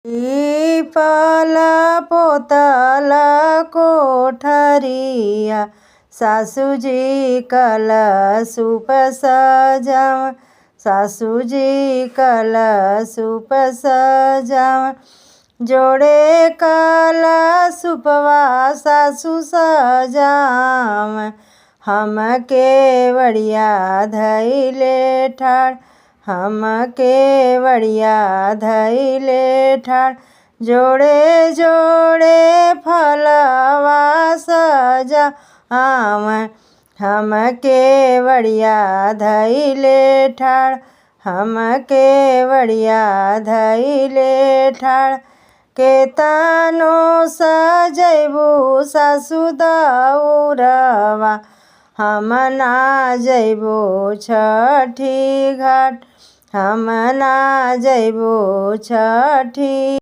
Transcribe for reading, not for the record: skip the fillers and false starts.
पीपल पोतल कोठरिया सासुजी कलशुप सजाव सासुजी कलशुप सजाव जोड़े कलशुपवा सासु सजाव हम केवड़िया धइले ठाड़ हम केवड़िया धइले ठाड़ जोड़े जोड़े फलवा सजाव हम केवड़िया धइले ठाड़ हम केवड़िया धइले ठाड़ केतनो सजैबू सासु दौरवा हम ना जइबो छठी घाट हम ना जइबो छठी